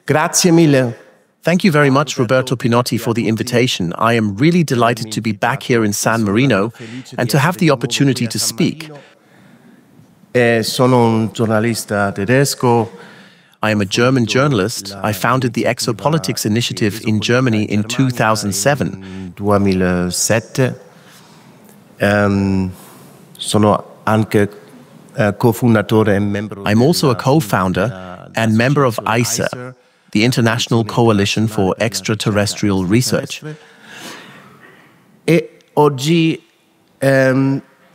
Grazie mille. Thank you very much, Roberto Pinotti, for the invitation. I am really delighted to be back here in San Marino and to have the opportunity to speak. Sono un giornalista tedesco. I am a German journalist. I founded the Exopolitics Initiative in Germany in 2007. 2007. Sono anche cofondatore e membro. I'm also a co-founder and member of ICER, the International Coalition for Extraterrestrial Research. E oggi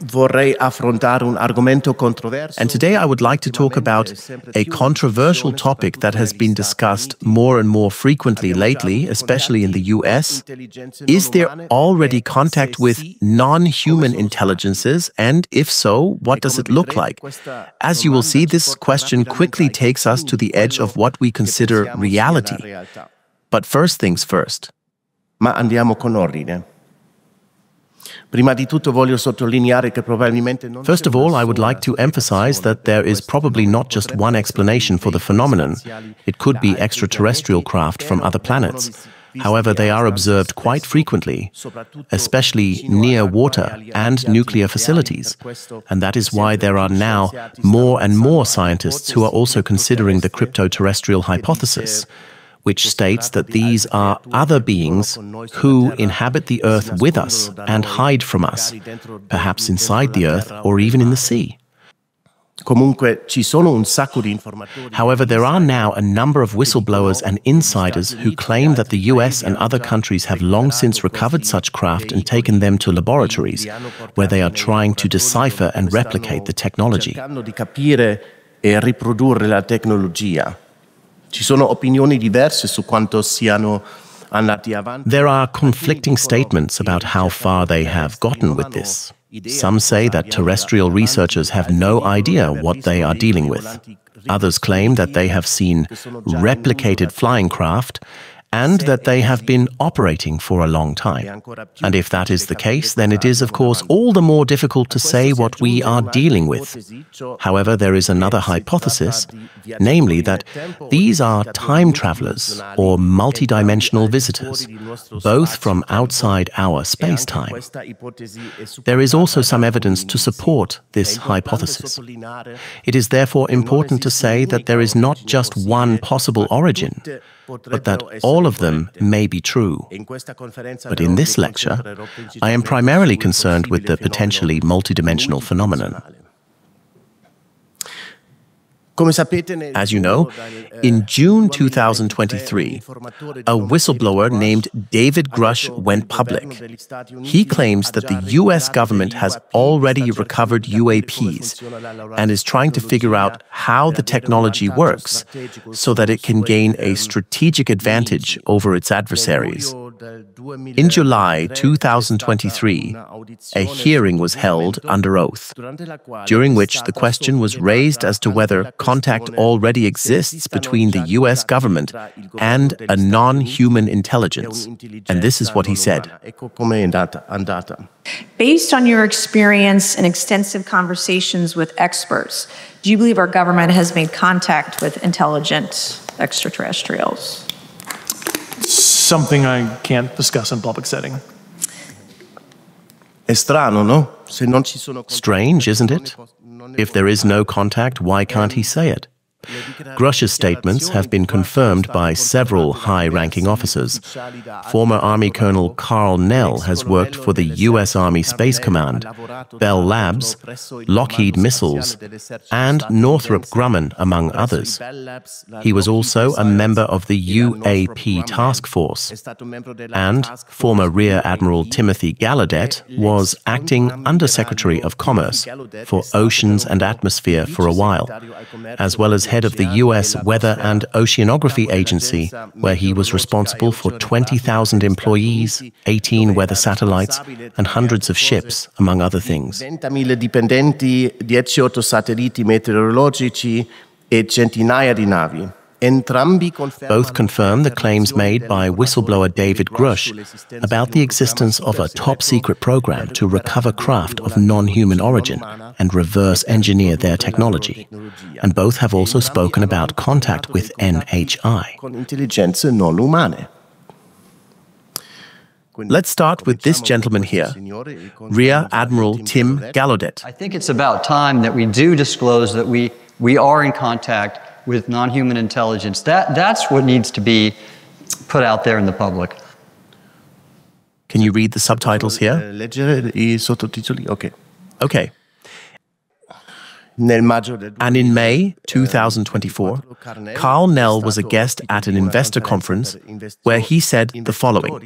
vorrei affrontare un argomento controverso. And today I would like to talk about a controversial topic that has been discussed more and more frequently lately, especially in the US. Is there already contact with non-human intelligences? And if so, what does it look like? As you will see, this question quickly takes us to the edge of what we consider reality. But first things first. Ma andiamo con ordine. First of all, I would like to emphasize that there is probably not just one explanation for the phenomenon. It could be extraterrestrial craft from other planets. However, they are observed quite frequently, especially near water and nuclear facilities. And that is why there are now more and more scientists who are also considering the crypto-terrestrial hypothesis, which states that these are other beings who inhabit the Earth with us and hide from us, perhaps inside the Earth or even in the sea. However, there are now a number of whistleblowers and insiders who claim that the US and other countries have long since recovered such craft and taken them to laboratories, where they are trying to decipher and replicate the technology. There are conflicting statements about how far they have gotten with this. Some say that terrestrial researchers have no idea what they are dealing with. Others claim that they have seen replicated flying craft and that they have been operating for a long time. And if that is the case, then it is, of course, all the more difficult to say what we are dealing with. However, there is another hypothesis, namely that these are time travelers or multidimensional visitors, both from outside our space-time. There is also some evidence to support this hypothesis. It is therefore important to say that there is not just one possible origin, but that all of them may be true. But in this lecture, I am primarily concerned with the potentially multidimensional phenomenon. As you know, in June 2023, a whistleblower named David Grusch went public. He claims that the US government has already recovered UAPs and is trying to figure out how the technology works so that it can gain a strategic advantage over its adversaries. In July 2023, a hearing was held under oath, during which the question was raised as to whether contact already exists between the US government and a non-human intelligence. And this is what he said. Based on your experience and extensive conversations with experts, do you believe our government has made contact with intelligent extraterrestrials? Something I can't discuss in public setting. Strange, isn't it? If there is no contact, why can't he say it? Grusch's statements have been confirmed by several high-ranking officers. Former Army Colonel Karl Nell has worked for the US Army Space Command, Bell Labs, Lockheed Missiles, and Northrop Grumman, among others. He was also a member of the UAP Task Force, and former Rear Admiral Timothy Gallaudet was acting Undersecretary of Commerce for Oceans and Atmosphere for a while, as well as head of the US Weather and Oceanography Agency, where he was responsible for 20,000 employees, 18 weather satellites, and hundreds of ships, among other things. 30.000 dipendenti, 18 satelliti meteorologici e centinaia di navi. Both confirm the claims made by whistleblower David Grusch about the existence of a top-secret program to recover craft of non-human origin and reverse engineer their technology. And both have also spoken about contact with NHI. Let's start with this gentleman here, Rear Admiral Tim Gallaudet. I think it's about time that we do disclose that we are in contact with non-human intelligence. That's what needs to be put out there in the public. Can you read the subtitles here? Okay. And in May 2024, Karl Nell was a guest at an investor conference where he said the following.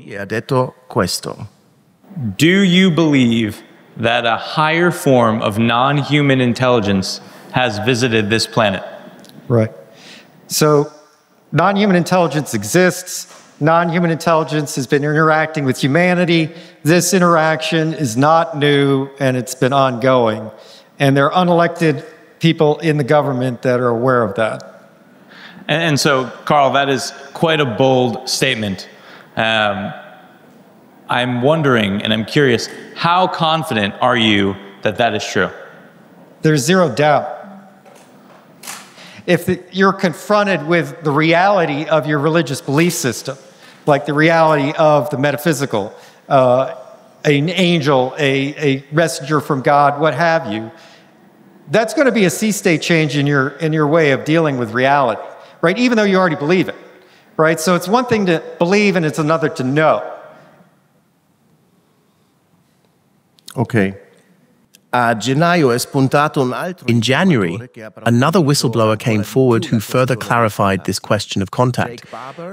Do you believe that a higher form of non-human intelligence has visited this planet? Right. So non-human intelligence exists. Non-human intelligence has been interacting with humanity. This interaction is not new, and it's been ongoing. And there are unelected people in the government that are aware of that. And so, Karl, that is quite a bold statement. I'm wondering, and I'm curious, how confident are you that that is true? There's zero doubt. If you're confronted with the reality of your religious belief system, like the reality of the metaphysical, an angel, a messenger from God, what have you, that's going to be a sea state change in your way of dealing with reality, right? Even though you already believe it, right? So it's one thing to believe and it's another to know. Okay. In January, another whistleblower came forward who further clarified this question of contact.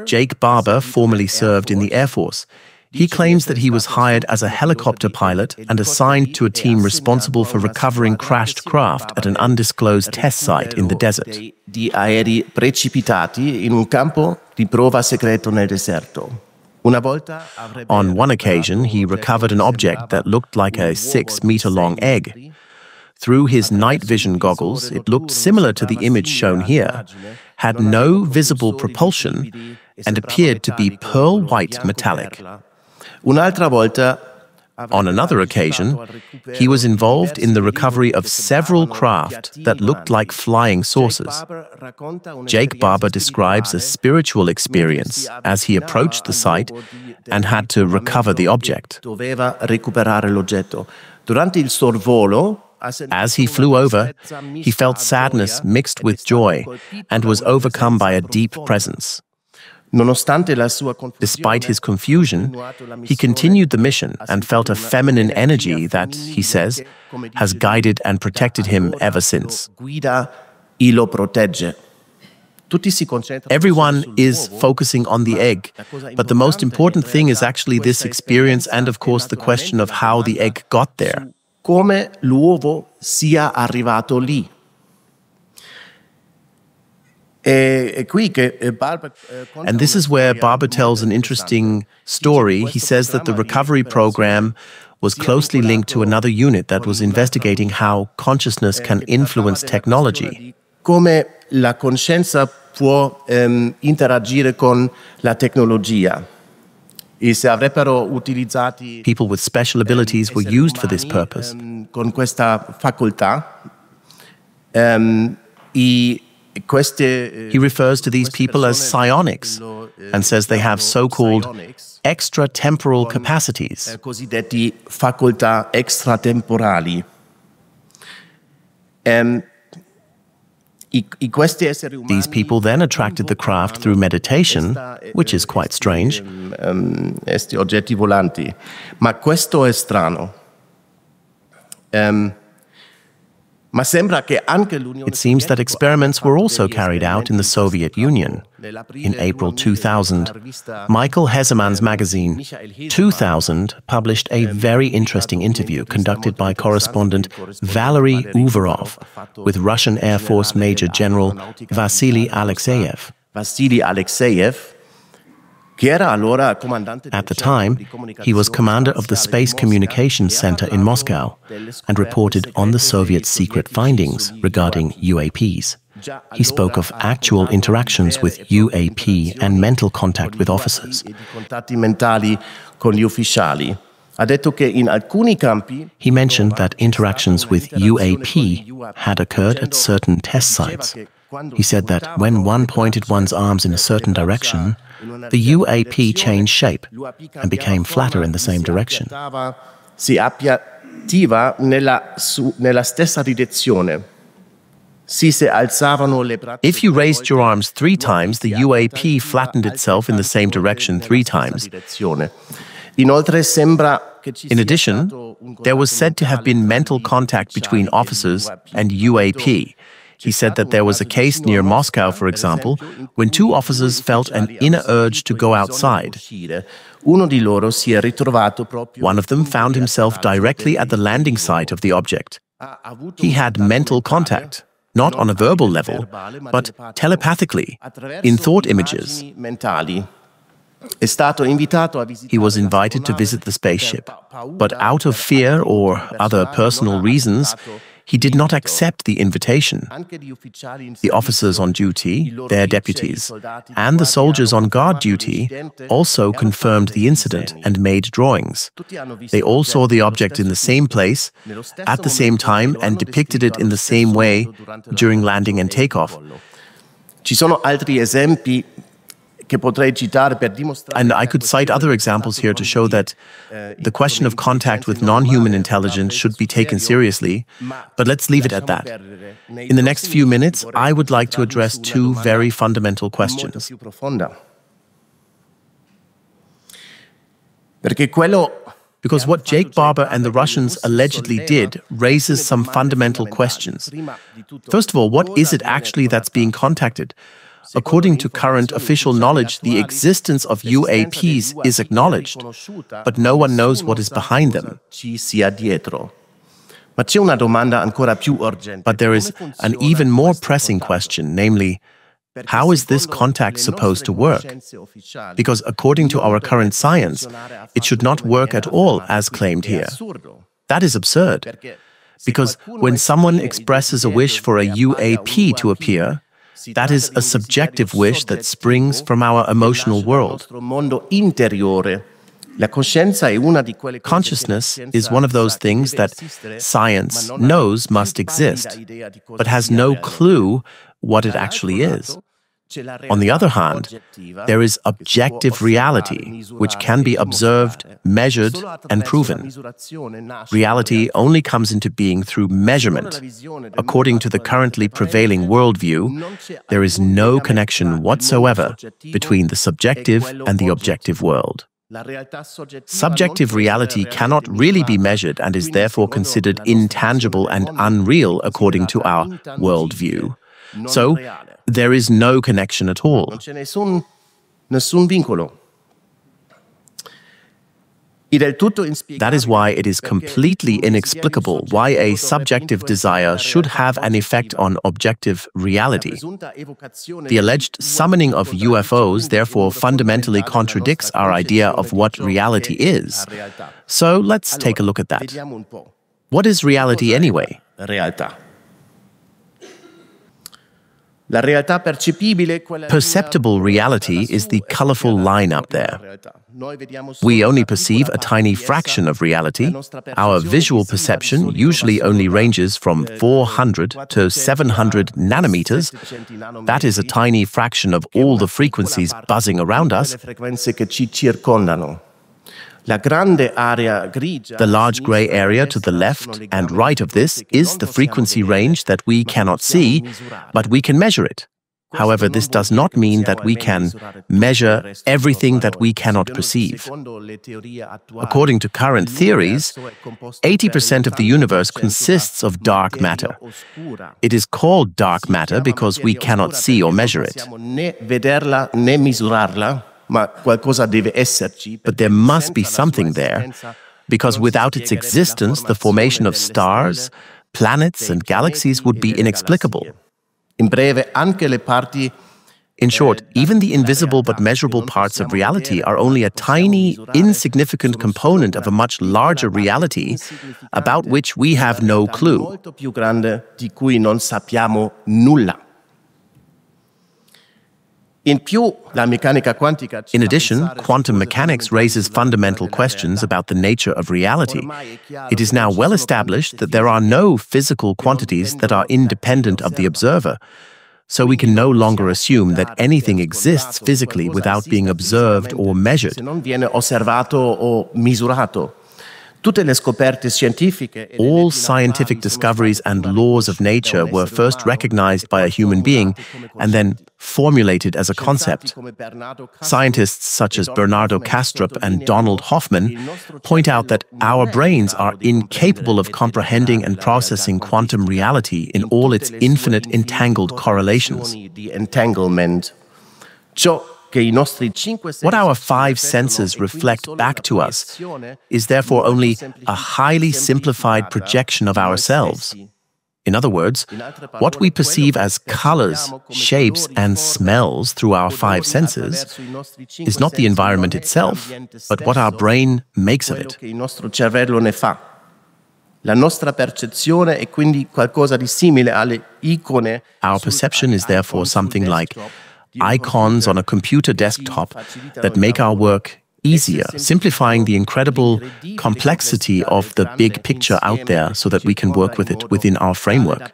Jake Barber formerly served in the Air Force. He claims that he was hired as a helicopter pilot and assigned to a team responsible for recovering crashed craft at an undisclosed test site in the desert. Di aerei precipitati in un campo di prova segreto nel deserto. On one occasion, he recovered an object that looked like a 6-meter-long egg. Through his night vision goggles, it looked similar to the image shown here, had no visible propulsion, and appeared to be pearl-white metallic. Un'altra volta, on another occasion, he was involved in the recovery of several craft that looked like flying saucers. Jake Barber describes a spiritual experience as he approached the site and had to recover the object. doveva recuperare l'oggetto. Durante il sorvolo, As he flew over, he felt sadness mixed with joy and was overcome by a deep presence. Despite his confusion, he continued the mission and felt a feminine energy that, he says, has guided and protected him ever since. Everyone is focusing on the egg, but the most important thing is actually this experience and, of course, the question of how the egg got there. Come l'uovo sia arrivato lì. And this is where Barber tells an interesting story. He says that the recovery program was closely linked to another unit that was investigating how consciousness can influence technology. Come la coscienza può interagire con la tecnologia. People with special abilities were used for this purpose. Con questa facoltà, He refers to these people as psionics and says they have so-called extratemporal capacities. Cosiddetti facoltà extratemporali. These people then attracted the craft through meditation, which is quite strange. Esti oggetti volanti. Ma questo è strano. It seems that experiments were also carried out in the Soviet Union. In April 2000, Michael Heseman's magazine 2000 published a very interesting interview conducted by correspondent Valery Uvarov with Russian Air Force Major General Vasily Alexeyev. At the time, he was commander of the Space Communications Center in Moscow and reported on the Soviet secret findings regarding UAPs. He spoke of actual interactions with UAP and mental contact with officers. He mentioned that interactions with UAP had occurred at certain test sites. He said that when one pointed one's arms in a certain direction, the UAP changed shape and became flatter in the same direction. If you raised your arms 3 times, the UAP flattened itself in the same direction 3 times. In addition, there was said to have been mental contact between officers and UAP. He said that there was a case near Moscow, for example, when 2 officers felt an inner urge to go outside. One of them found himself directly at the landing site of the object. He had mental contact, not on a verbal level, but telepathically, in thought images. He was invited to visit the spaceship, but out of fear or other personal reasons, he did not accept the invitation. The officers on duty, their deputies, and the soldiers on guard duty also confirmed the incident and made drawings. They all saw the object in the same place, at the same time, and depicted it in the same way during landing and takeoff. And I could cite other examples here to show that the question of contact with non-human intelligence should be taken seriously, but let's leave it at that. In the next few minutes, I would like to address 2 very fundamental questions. Because what Jake Barber and the Russians allegedly did raises some fundamental questions. First of all, what is it actually that's being contacted? According to current official knowledge, the existence of UAPs is acknowledged, but no one knows what is behind them. But there is an even more pressing question, namely, how is this contact supposed to work? Because according to our current science, it should not work at all, as claimed here. That is absurd, because when someone expresses a wish for a UAP to appear, that is a subjective wish that springs from our emotional world. Consciousness is one of those things that science knows must exist, but has no clue what it actually is. On the other hand, there is objective reality, which can be observed, measured, and proven. Reality only comes into being through measurement. According to the currently prevailing worldview, there is no connection whatsoever between the subjective and the objective world. Subjective reality cannot really be measured and is therefore considered intangible and unreal according to our worldview. So, there is no connection at all. That is why it is completely inexplicable why a subjective desire should have an effect on objective reality. The alleged summoning of UFOs therefore fundamentally contradicts our idea of what reality is. So let's take a look at that. What is reality anyway? Perceptible reality is the colorful line up there. We only perceive a tiny fraction of reality. Our visual perception usually only ranges from 400 to 700 nanometers. That is a tiny fraction of all the frequencies buzzing around us. The large gray area to the left and right of this is the frequency range that we cannot see, but we can measure it. However, this does not mean that we can measure everything that we cannot perceive. According to current theories, 80% of the universe consists of dark matter. It is called dark matter because we cannot see or measure it. But there must be something there, because without its existence, the formation of stars, planets, and galaxies would be inexplicable. In short, even the invisible but measurable parts of reality are only a tiny, insignificant component of a much larger reality about which we have no clue. In addition, quantum mechanics raises fundamental questions about the nature of reality. It is now well established that there are no physical quantities that are independent of the observer, so we can no longer assume that anything exists physically without being observed or measured. All scientific discoveries and laws of nature were first recognized by a human being and then formulated as a concept. Scientists such as Bernardo Kastrup and Donald Hoffman point out that our brains are incapable of comprehending and processing quantum reality in all its infinite entangled correlations. What our five senses reflect back to us is therefore only a highly simplified projection of ourselves. In other words, what we perceive as colors, shapes, and smells through our five senses is not the environment itself, but what our brain makes of it. Our perception is therefore something like icons on a computer desktop that make our work easier, simplifying the incredible complexity of the big picture out there so that we can work with it within our framework.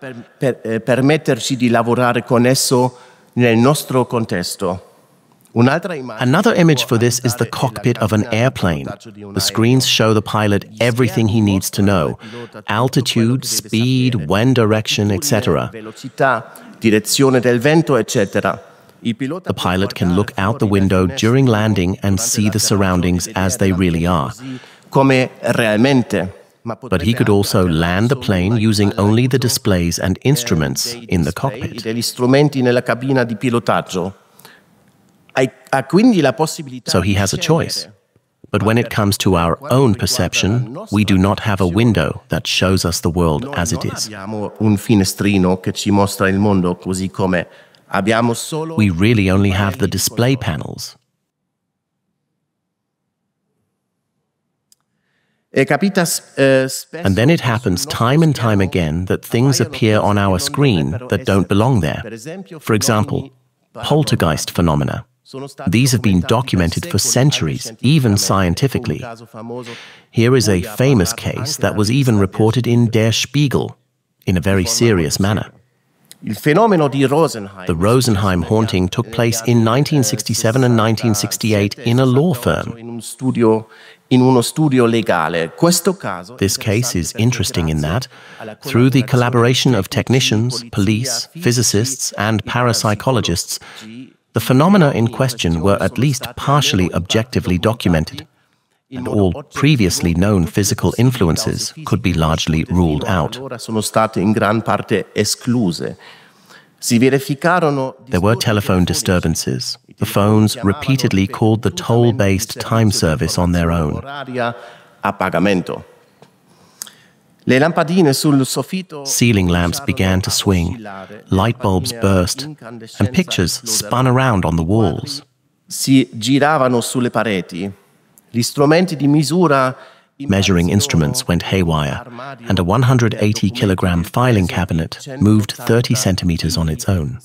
Another image for this is the cockpit of an airplane. The screens show the pilot everything he needs to know: altitude, speed, wind direction, etc. The pilot can look out the window during landing and see the surroundings as they really are. But he could also land the plane using only the displays and instruments in the cockpit. So he has a choice. But when it comes to our own perception, we do not have a window that shows us the world as it is. We really only have the display panels. And then it happens time and time again that things appear on our screen that don't belong there. For example, poltergeist phenomena. These have been documented for centuries, even scientifically. Here is a famous case that was even reported in Der Spiegel in a very serious manner. The Rosenheim haunting took place in 1967 and 1968 in a law firm. This case is interesting in that, through the collaboration of technicians, police, physicists, and parapsychologists, the phenomena in question were at least partially objectively documented, and all previously known physical influences could be largely ruled out. There were telephone disturbances. The phones repeatedly called the toll-based time service on their own. Ceiling lamps began to swing, light bulbs burst, and pictures spun around on the walls. Measuring instruments went haywire, and a 180-kilogram filing cabinet moved 30 centimeters on its own.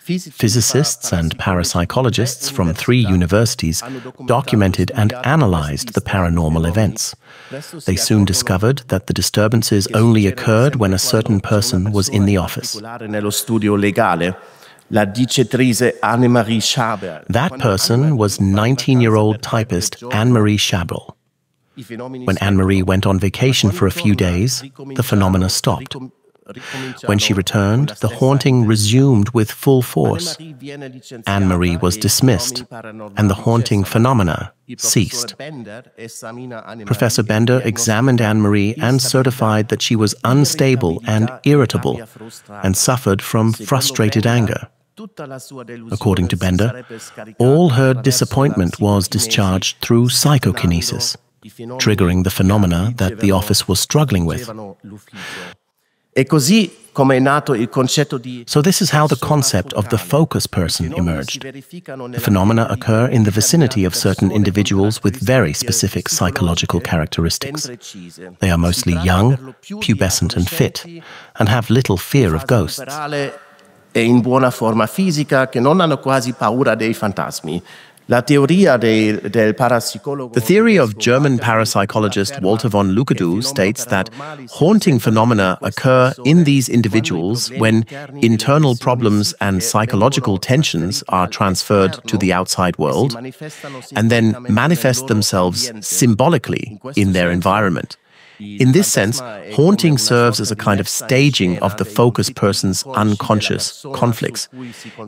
Physicists and parapsychologists from 3 universities documented and analyzed the paranormal events. They soon discovered that the disturbances only occurred when a certain person was in the office. That person was 19-year-old typist Anne-Marie Chabrol. When Anne-Marie went on vacation for a few days, the phenomena stopped. When she returned, the haunting resumed with full force. Anne-Marie was dismissed, and the haunting phenomena ceased. Professor Bender examined Anne-Marie and certified that she was unstable and irritable, and suffered from frustrated anger. According to Bender, all her disappointment was discharged through psychokinesis, triggering the phenomena that the office was struggling with. So this is how the concept of the focus person emerged. The phenomena occur in the vicinity of certain individuals with very specific psychological characteristics. They are mostly young, pubescent and fit, and have little fear of ghosts. In buona forma fisica che non hanno quasi paura dei fantasmi. The theory of German parapsychologist Walter von Lückedow states that haunting phenomena occur in these individuals when internal problems and psychological tensions are transferred to the outside world and then manifest themselves symbolically in their environment. In this sense, haunting serves as a kind of staging of the focus person's unconscious conflicts.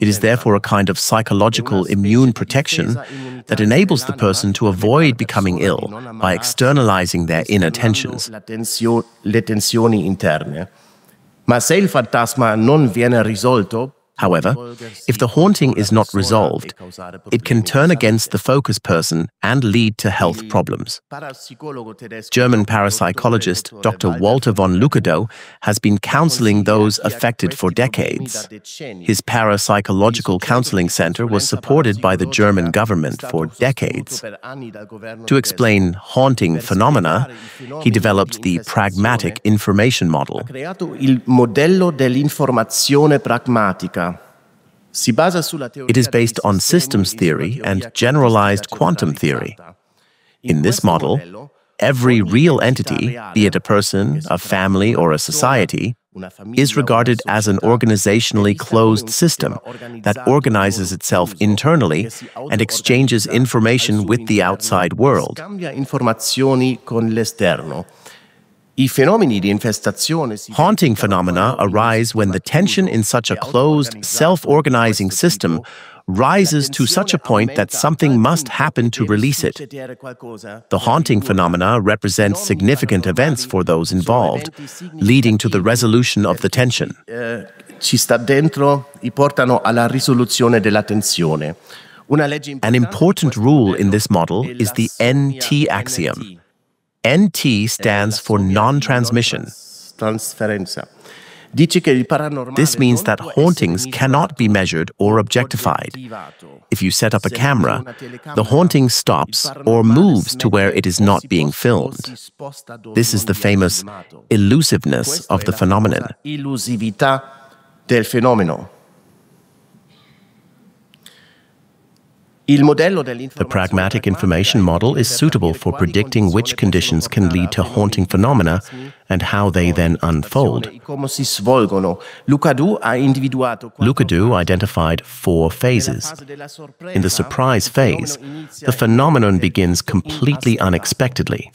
It is therefore a kind of psychological immune protection that enables the person to avoid becoming ill by externalizing their inner tensions. Le tensioni interne. Ma se il fantasma non viene risolto, however, if the haunting is not resolved, it can turn against the focus person and lead to health problems. German parapsychologist Dr. Walter von Lückedow has been counseling those affected for decades. His parapsychological counseling center was supported by the German government for decades. To explain haunting phenomena, he developed the pragmatic information model. Il modello dell'informazione pragmatica. It is based on systems theory and generalized quantum theory. In this model, every real entity, be it a person, a family, or a society, is regarded as an organizationally closed system that organizes itself internally and exchanges information with the outside world. Haunting phenomena arise when the tension in such a closed, self-organizing system rises to such a point that something must happen to release it. The haunting phenomena represent significant events for those involved, leading to the resolution of the tension. Ci sta dentro, I portano alla risoluzione della tensione. An important rule in this model is the NT axiom. NT stands for non-transmission. This means that hauntings cannot be measured or objectified. If you set up a camera, the haunting stops or moves to where it is not being filmed. This is the famous elusiveness of the phenomenon. Illusività del fenomeno. The pragmatic information model is suitable for predicting which conditions can lead to haunting phenomena and how they then unfold. Lückedow identified 4 phases. In the surprise phase, the phenomenon begins completely unexpectedly,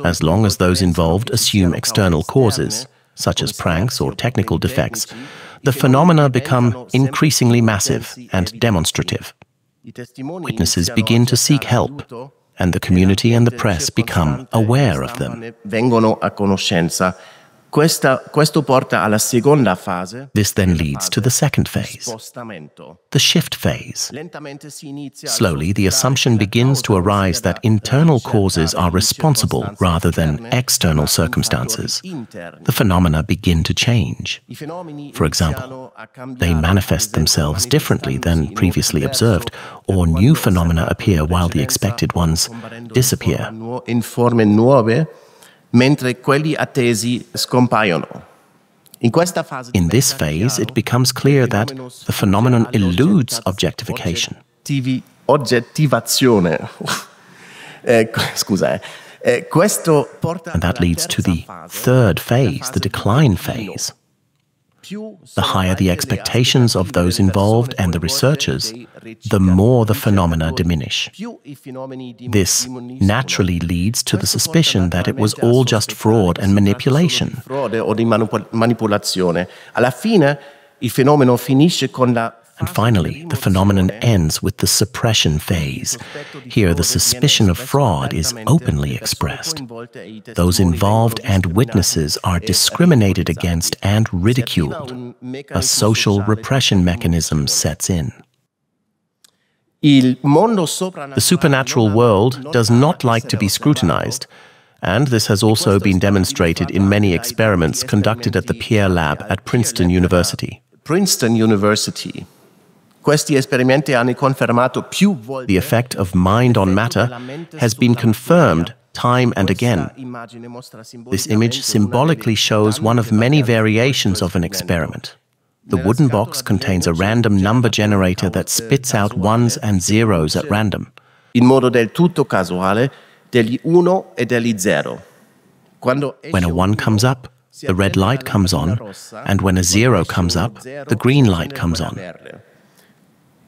as long as those involved assume external causes, such as pranks or technical defects. The phenomena become increasingly massive and demonstrative. Witnesses begin to seek help, and the community and the press become aware of them. This then leads to the second phase, the shift phase. Slowly, the assumption begins to arise that internal causes are responsible rather than external circumstances. The phenomena begin to change. For example, they manifest themselves differently than previously observed, or new phenomena appear while the expected ones disappear. Mentre quelli attesi scompaiono. In this phase, it becomes clear that the phenomenon eludes objectification. Oggettivazione. Scusa. And that leads to the third phase, the decline phase. The higher the expectations of those involved and the researchers, the more the phenomena diminish. This naturally leads to the suspicion that it was all just fraud and manipulation. And finally, the phenomenon ends with the suppression phase. Here, the suspicion of fraud is openly expressed. Those involved and witnesses are discriminated against and ridiculed. A social repression mechanism sets in. The supernatural world does not like to be scrutinized, And this has also been demonstrated in many experiments conducted at the Pierre Lab at Princeton University. Princeton University. Questi esperimenti hanno confermato più volte. The effect of mind on matter has been confirmed time and again. This image symbolically shows one of many variations of an experiment. The wooden box contains a random number generator that spits out ones and zeros at random. In modo del tutto casuale, degli uno e degli zero. When a 1 comes up, the red light comes on, and when a 0 comes up, the green light comes on.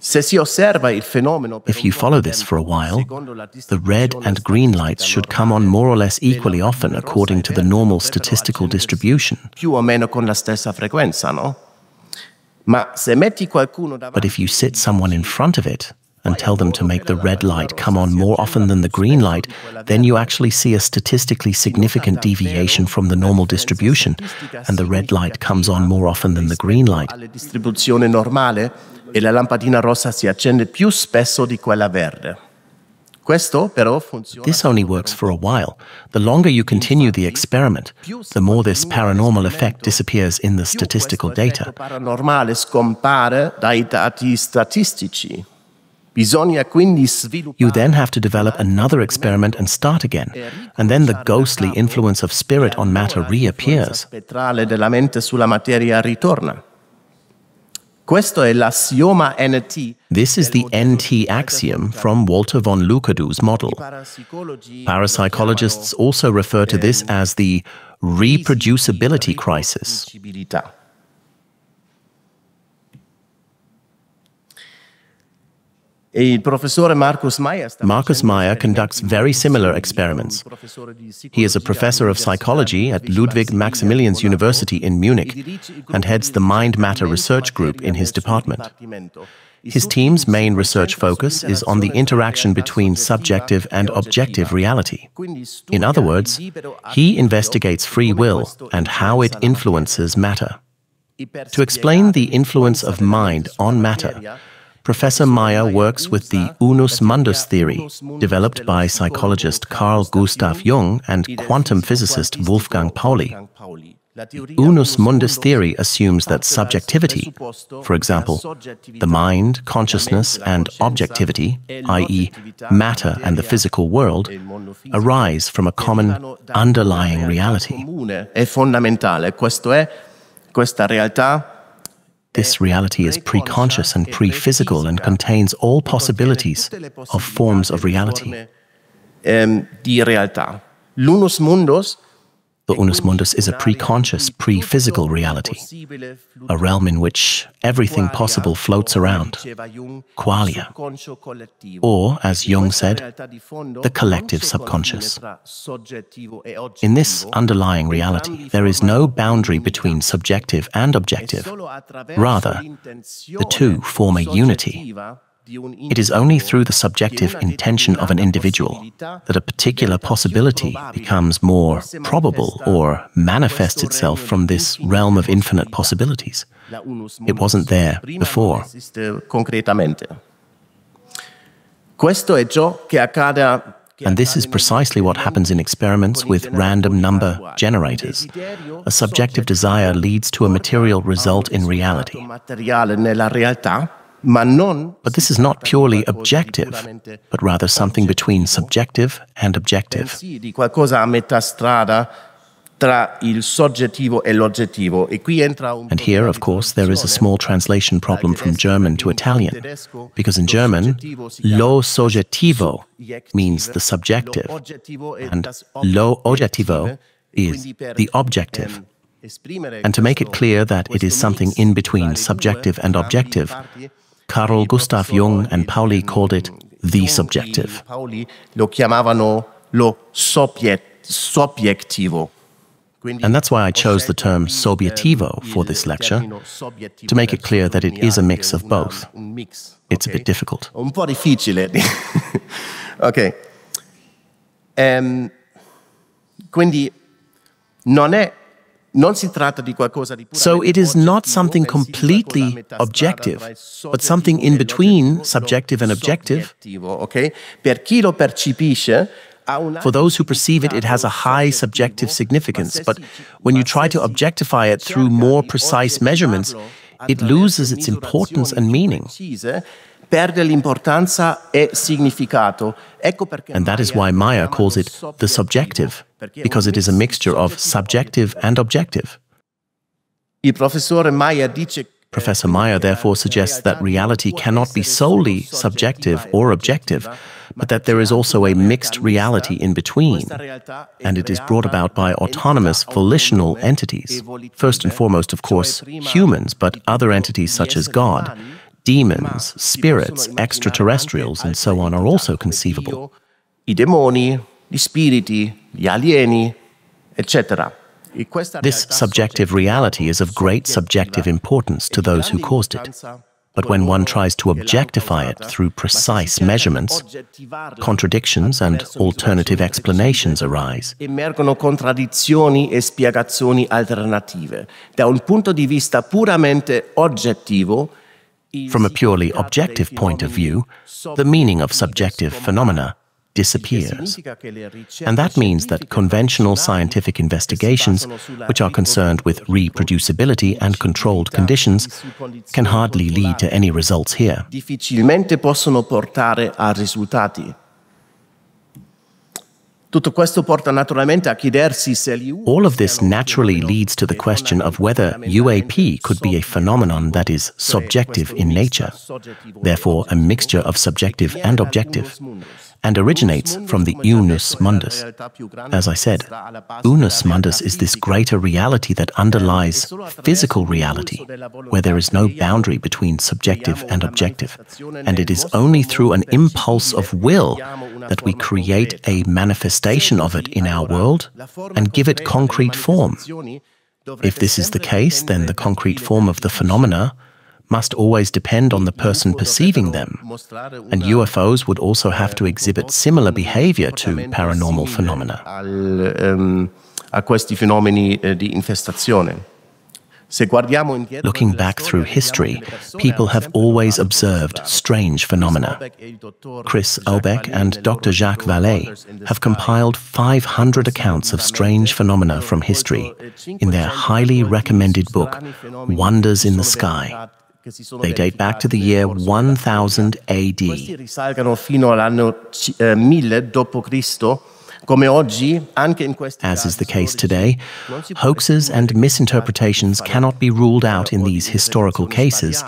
If you follow this for a while, the red and green lights should come on more or less equally often according to the normal statistical distribution. But if you sit someone in front of it and tell them to make the red light come on more often than the green light, then you actually see a statistically significant deviation from the normal distribution, and the red light comes on more often than the green light. E la lampadina rossa si accende più spesso di quella verde. This only works for a while. The longer you continue the experiment, the more this paranormal effect disappears in the statistical data. Paranormale scompare dai dati statistici. Bisogna quindi sviluppare. You then have to develop another experiment and start again, and then the ghostly influence of spirit on matter reappears. Spettrale della mente sulla materia ritorna. This is the NT axiom from Walter von Lukadu's model. Parapsychologists also refer to this as the reproducibility crisis. Markus Meyer conducts very similar experiments. He is a professor of psychology at Ludwig Maximilians University in Munich and heads the Mind-Matter Research Group in his department. His team's main research focus is on the interaction between subjective and objective reality. In other words, he investigates free will and how it influences matter. To explain the influence of mind on matter, Professor Meyer works with the Unus Mundus theory, developed by psychologist Carl Gustav Jung and quantum physicist Wolfgang Pauli. Unus Mundus theory assumes that subjectivity, for example, the mind, consciousness, and objectivity, i.e., matter and the physical world, arise from a common underlying reality. This reality is pre-conscious and pre-physical and contains all possibilities of forms of reality. The Unus Mundus is a pre-conscious, pre-physical reality, a realm in which everything possible floats around, qualia, or, as Jung said, the collective subconscious. In this underlying reality, there is no boundary between subjective and objective. Rather, the two form a unity. It is only through the subjective intention of an individual that a particular possibility becomes more probable or manifests itself from this realm of infinite possibilities. It wasn't there before. And this is precisely what happens in experiments with random number generators. A subjective desire leads to a material result in reality. But this is not purely objective, but rather something between subjective and objective. And here, of course, there is a small translation problem from German to Italian, because in German, lo soggettivo means the subjective, and lo oggettivo is the objective. And to make it clear that it is something in between subjective and objective, Carl Gustav Jung and Pauli called it the subjective. And that's why I chose the term sobiettivo for this lecture, to make it clear that it is a mix of both. It's a bit difficult. Un po' difficile. Ok. Quindi So it is not something completely objective, but something in between subjective and objective. Per chi lo percepisce, For those who perceive it, it has a high subjective significance, but when you try to objectify it through more precise measurements, it loses its importance and meaning. And that is why Meyer calls it the subjective, because it is a mixture of subjective and objective. Professor Meyer therefore suggests that reality cannot be solely subjective or objective, but that there is also a mixed reality in between, and it is brought about by autonomous, volitional entities. First and foremost, of course, humans, but other entities such as God, demons, spirits, extraterrestrials, and so on are also conceivable. I demoni, gli spiriti, gli alieni, etc. This subjective reality is of great subjective importance to those who caused it. But when one tries to objectify it through precise measurements, contradictions and alternative explanations arise. Emergono contraddizioni e spiegazioni alternative. Da un punto di vista puramente oggettivo, from a purely objective point of view, the meaning of subjective phenomena disappears. And that means that conventional scientific investigations, which are concerned with reproducibility and controlled conditions, can hardly lead to any results here. Difficilmente possono portare a risultati. All of this naturally leads to the question of whether UAP could be a phenomenon that is subjective in nature, therefore a mixture of subjective and objective, and originates from the unus mundus. As I said, unus mundus is this greater reality that underlies physical reality, where there is no boundary between subjective and objective, and it is only through an impulse of will that we create a manifestation of it in our world and give it concrete form. If this is the case, then the concrete form of the phenomena must always depend on the person perceiving them, and UFOs would also have to exhibit similar behavior to paranormal phenomena. A questi fenomeni di infestazione. Looking back through history, people have always observed strange phenomena. Chris Obeck and Dr. Jacques Vallée have compiled 500 accounts of strange phenomena from history in their highly recommended book, Wonders in the Sky. They date back to the year 1000 AD. Risalgono fino all'anno 1000 d.C. As is the case today, hoaxes and misinterpretations cannot be ruled out in these historical cases,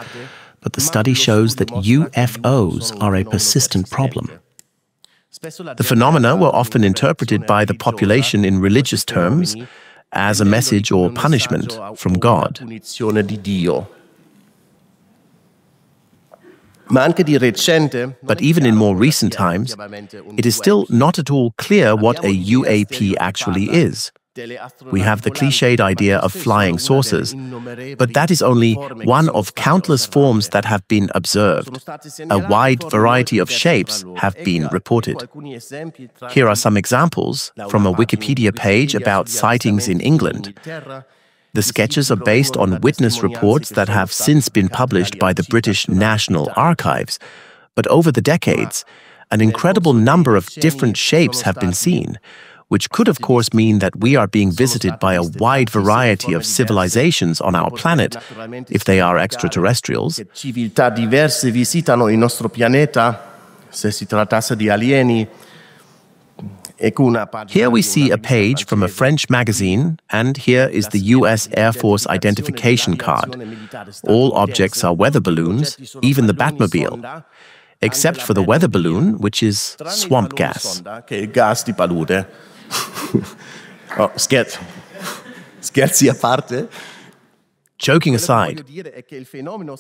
but the study shows that UFOs are a persistent problem. The phenomena were often interpreted by the population in religious terms as a message or punishment from God. But even in more recent times, it is still not at all clear what a UAP actually is. We have the cliched idea of flying saucers, but that is only one of countless forms that have been observed. A wide variety of shapes have been reported. Here are some examples from a Wikipedia page about sightings in England. The sketches are based on witness reports that have since been published by the British National Archives, but over the decades, an incredible number of different shapes have been seen, which could of course mean that we are being visited by a wide variety of civilizations on our planet, if they are extraterrestrials. Civiltà diverse visitano il nostro pianeta, se si trattasse di alieni. Here we see a page from a French magazine, and here is the US Air Force identification card. All objects are weather balloons, even the Batmobile, except for the weather balloon, which is swamp gas. Scherzi a parte. Joking aside,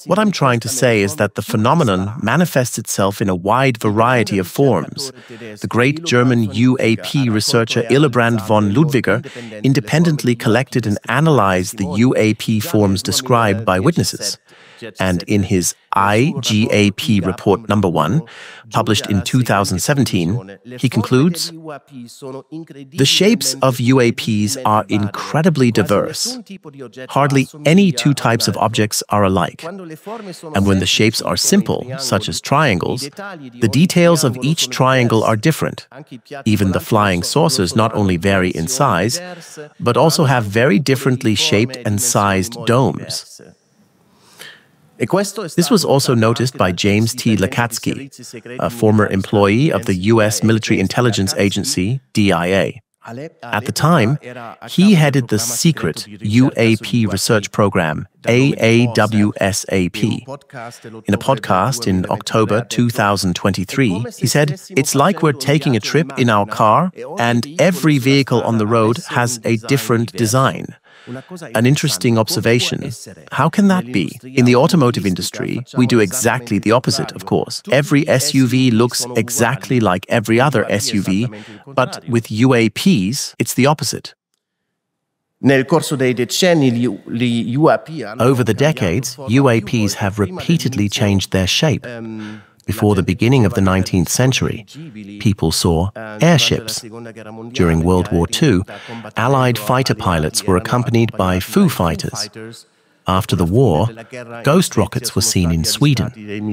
what I'm trying to say is that the phenomenon manifests itself in a wide variety of forms. The great German UAP researcher Hillebrand von Ludwiger independently collected and analyzed the UAP forms described by witnesses. And in his IGAP Report Number 1, published in 2017, he concludes, "The shapes of UAPs are incredibly diverse. Hardly any two types of objects are alike. And when the shapes are simple, such as triangles, the details of each triangle are different. Even the flying saucers not only vary in size, but also have very differently shaped and sized domes." This was also noticed by James T. Lakatsky, a former employee of the U.S. military intelligence agency, DIA. At the time, he headed the secret UAP research program, AAWSAP. In a podcast in October 2023, he said, "It's like we're taking a trip in our car, and every vehicle on the road has a different design." An interesting observation. How can that be? In the automotive industry, we do exactly the opposite, of course. Every SUV looks exactly like every other SUV, but with UAPs, it's the opposite. Over the decades, UAPs have repeatedly changed their shape. Before the beginning of the 19th century, people saw airships. During World War II, Allied fighter pilots were accompanied by Foo Fighters. After the war, ghost rockets were seen in Sweden. In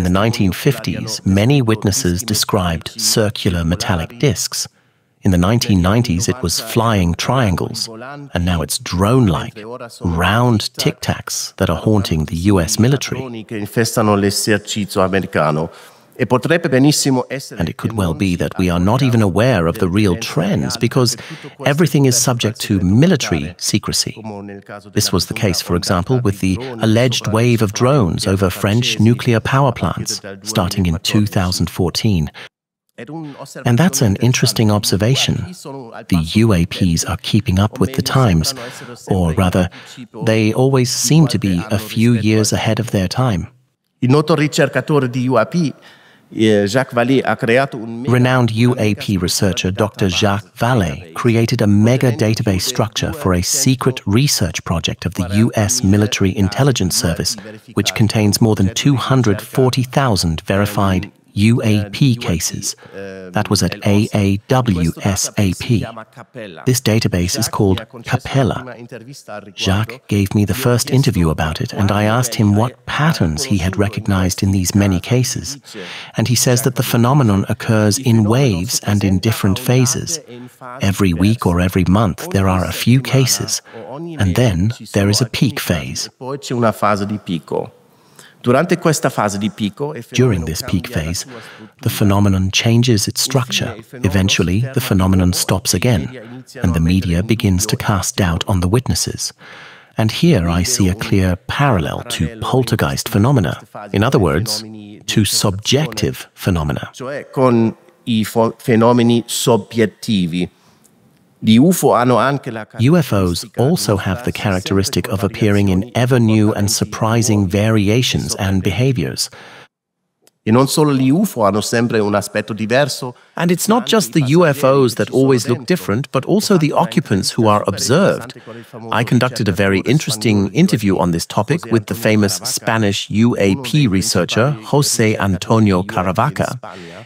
the 1950s, many witnesses described circular metallic discs. In the 1990s, it was flying triangles, and now it's drone-like, round tic-tacs that are haunting the US military. And it could well be that we are not even aware of the real trends because everything is subject to military secrecy. This was the case, for example, with the alleged wave of drones over French nuclear power plants, starting in 2014. And that's an interesting observation. The UAPs are keeping up with the times, or rather, they always seem to be a few years ahead of their time. Renowned UAP researcher Dr. Jacques Vallée created a mega database structure for a secret research project of the US Military Intelligence Service, which contains more than 240,000 verified UAP cases. That was at AAWSAP. This database is called Capella. Jacques gave me the first interview about it, and I asked him what patterns he had recognized in these many cases. And he says that the phenomenon occurs in waves and in different phases. Every week or every month there are a few cases, and then there is a peak phase. During this peak phase, the phenomenon changes its structure. Eventually, the phenomenon stops again, and the media begins to cast doubt on the witnesses. And here I see a clear parallel to poltergeist phenomena. In other words, to subjective phenomena. UFOs also have the characteristic of appearing in ever new and surprising variations and behaviors. And it's not just the UFOs that always look different, but also the occupants who are observed. I conducted a very interesting interview on this topic with the famous Spanish UAP researcher José Antonio Caravaca.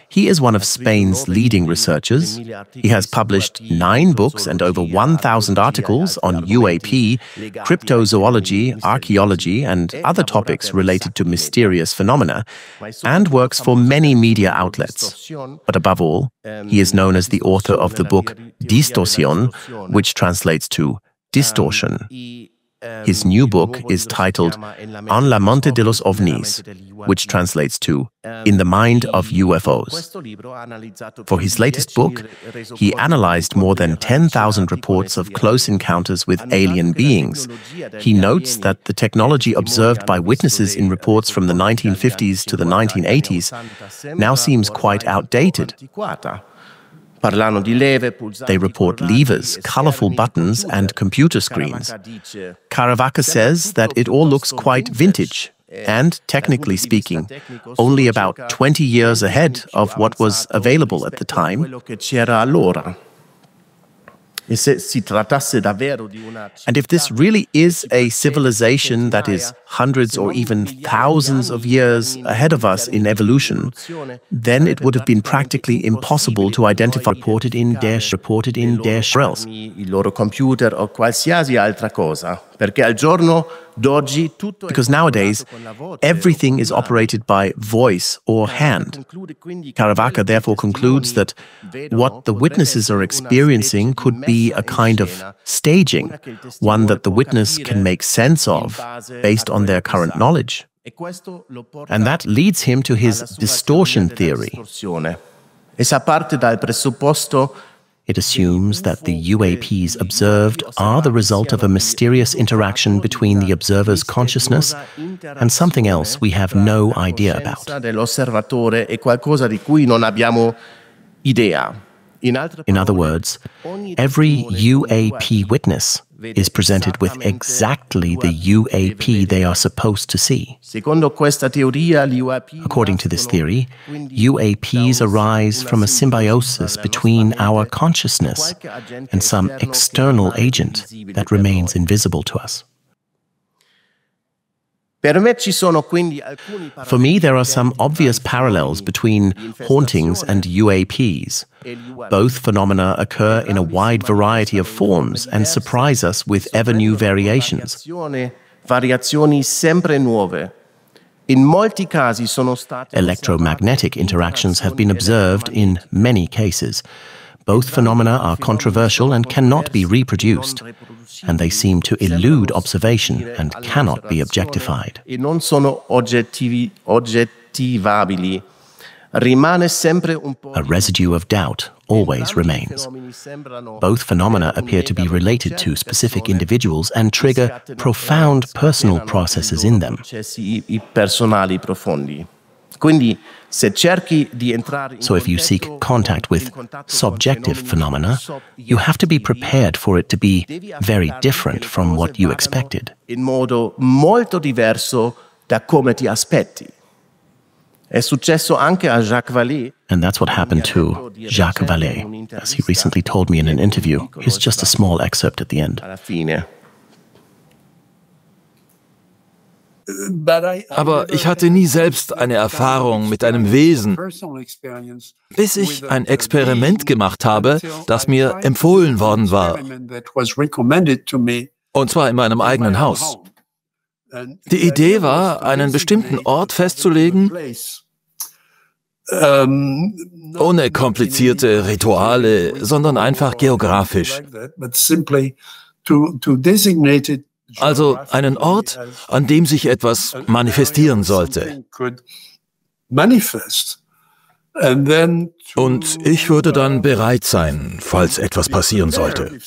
He is one of Spain's leading researchers. He has published 9 books and over 1,000 articles on UAP, cryptozoology, archaeology, and other topics related to mysterious phenomena, and works for many media outlets. But above all, he is known as the author of the book Distorsión, which translates to distortion. His new book is titled En la mente de los ovnis, which translates to In the Mind of UFOs. For his latest book, he analyzed more than 10,000 reports of close encounters with alien beings. He notes that the technology observed by witnesses in reports from the 1950s to the 1980s now seems quite outdated. They report levers, colorful buttons, and computer screens. Caravaca says that it all looks quite vintage and, technically speaking, only about 20 years ahead of what was available at the time. And if this really is a civilization that is hundreds or even thousands of years ahead of us in evolution, then it would have been practically impossible to identify reported in their shells. Because nowadays, everything is operated by voice or hand. Caravaca therefore concludes that what the witnesses are experiencing could be a kind of staging, one that the witness can make sense of based on their current knowledge. And that leads him to his distortion theory. It assumes that the UAPs observed are the result of a mysterious interaction between the observer's consciousness and something else we have no idea about. In other words, every UAP witness is presented with exactly the UAP they are supposed to see. According to this theory, UAPs arise from a symbiosis between our consciousness and some external agent that remains invisible to us. For me, there are some obvious parallels between hauntings and UAPs. Both phenomena occur in a wide variety of forms and surprise us with ever-new variations. Electromagnetic interactions have been observed in many cases. Both phenomena are controversial and cannot be reproduced, and they seem to elude observation and cannot be objectified. A residue of doubt always remains. Both phenomena appear to be related to specific individuals and trigger profound personal processes in them. So if you seek contact with subjective phenomena, you have to be prepared for it to be very different from what you expected. And that's what happened to Jacques Vallée, as he recently told me in an interview. Here's just a small excerpt at the end. Aber ich hatte nie selbst eine Erfahrung mit einem Wesen, bis ich ein Experiment gemacht habe, das mir empfohlen worden war. Und zwar in meinem eigenen Haus. Die Idee war, einen bestimmten Ort festzulegen, ohne komplizierte Rituale, sondern einfach geografisch. Also einen Ort, an dem sich etwas manifestieren sollte. Und ich würde dann bereit sein, falls etwas passieren sollte.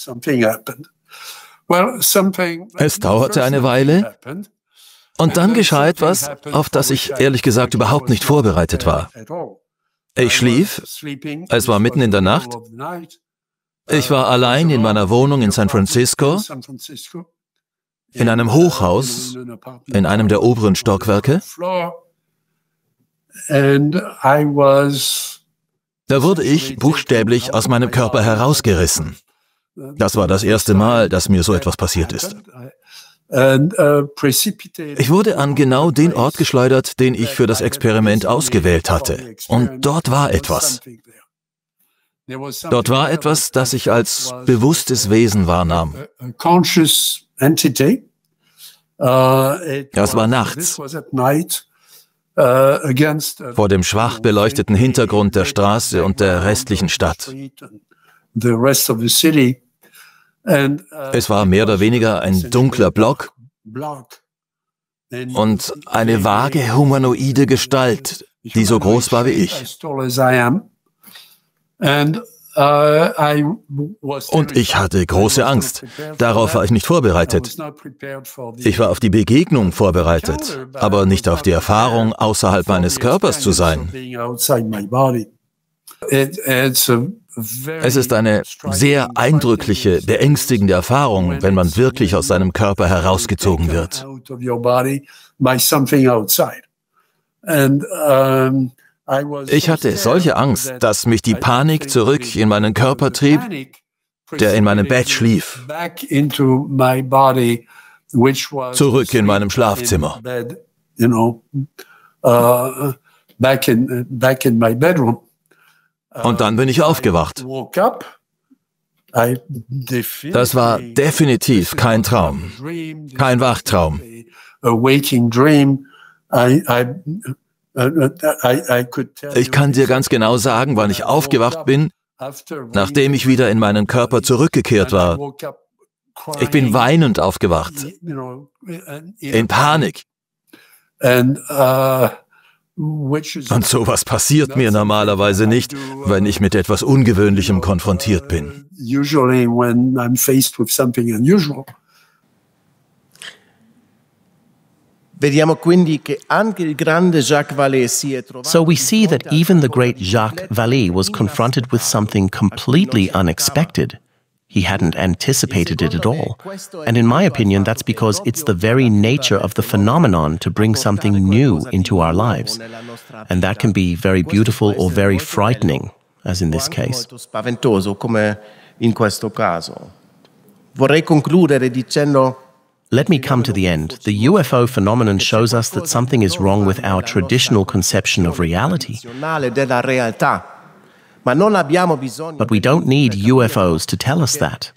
Es dauerte eine Weile und dann geschah etwas, auf das ich ehrlich gesagt überhaupt nicht vorbereitet war. Ich schlief, es war mitten in der Nacht, ich war allein in meiner Wohnung in San Francisco, in einem Hochhaus, in einem der oberen Stockwerke. Da wurde ich buchstäblich aus meinem Körper herausgerissen. Das war das erste Mal, dass mir so etwas passiert ist. Ich wurde an genau den Ort geschleudert, den ich für das Experiment ausgewählt hatte. Und dort war etwas. Dort war etwas, das ich als bewusstes Wesen wahrnahm. Das war nachts. Vor dem schwach beleuchteten Hintergrund der Straße und der restlichen Stadt. Es war mehr oder weniger ein dunkler Block und eine vage humanoide Gestalt, die so groß war wie ich. Und ich hatte große Angst. Darauf war ich nicht vorbereitet. Ich war auf die Begegnung vorbereitet, aber nicht auf die Erfahrung, außerhalb meines Körpers zu sein. Es ist eine sehr eindrückliche, beängstigende Erfahrung, wenn man wirklich aus seinem Körper herausgezogen wird. Ich hatte solche Angst, dass mich die Panik zurück in meinen Körper trieb der in meinem Bett schlief, zurück in meinem Schlafzimmer. Und dann bin ich aufgewacht. Das war definitiv kein Traum, kein Wachtraum. Ich kann dir ganz genau sagen, wann ich aufgewacht bin, nachdem ich wieder in meinen Körper zurückgekehrt war. Ich bin weinend aufgewacht, in Panik. Und sowas passiert mir normalerweise nicht, wenn ich mit etwas Ungewöhnlichem konfrontiert bin. So we see that even the great Jacques Vallée was confronted with something completely unexpected. He hadn't anticipated it at all. And in my opinion, that's because it's the very nature of the phenomenon to bring something new into our lives. And that can be very beautiful or very frightening, as in this case. Let me come to the end. The UFO phenomenon shows us that something is wrong with our traditional conception of reality. But we don't need UFOs to tell us that,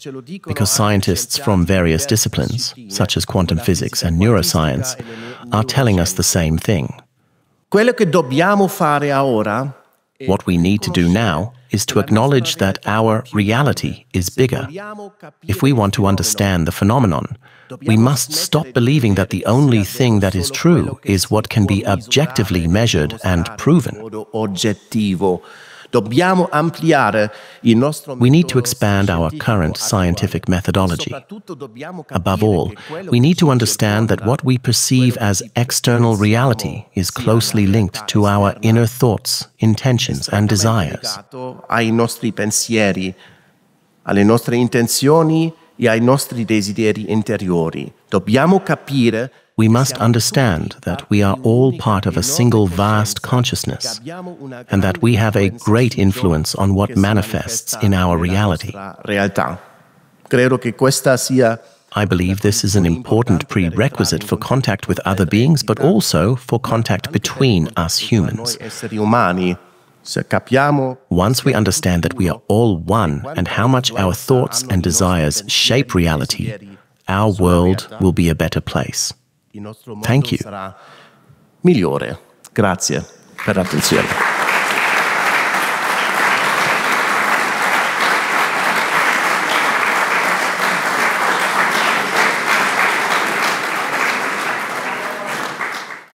because scientists from various disciplines, such as quantum physics and neuroscience, are telling us the same thing. What we need to do now is to acknowledge that our reality is bigger. If we want to understand the phenomenon, we must stop believing that the only thing that is true is what can be objectively measured and proven. We need to expand our current scientific methodology. Above all, we need to understand that what we perceive as external reality is closely linked to our inner thoughts, intentions, and desires. Ai nostri pensieri, alle nostre intenzioni e ai nostri desideri interiori. Dobbiamo capire. We must understand that we are all part of a single vast consciousness, and that we have a great influence on what manifests in our reality. I believe this is an important prerequisite for contact with other beings, but also for contact between us humans. Once we understand that we are all one and how much our thoughts and desires shape reality, our world will be a better place. Thank you. Migliore. Grazie per l'attenzione.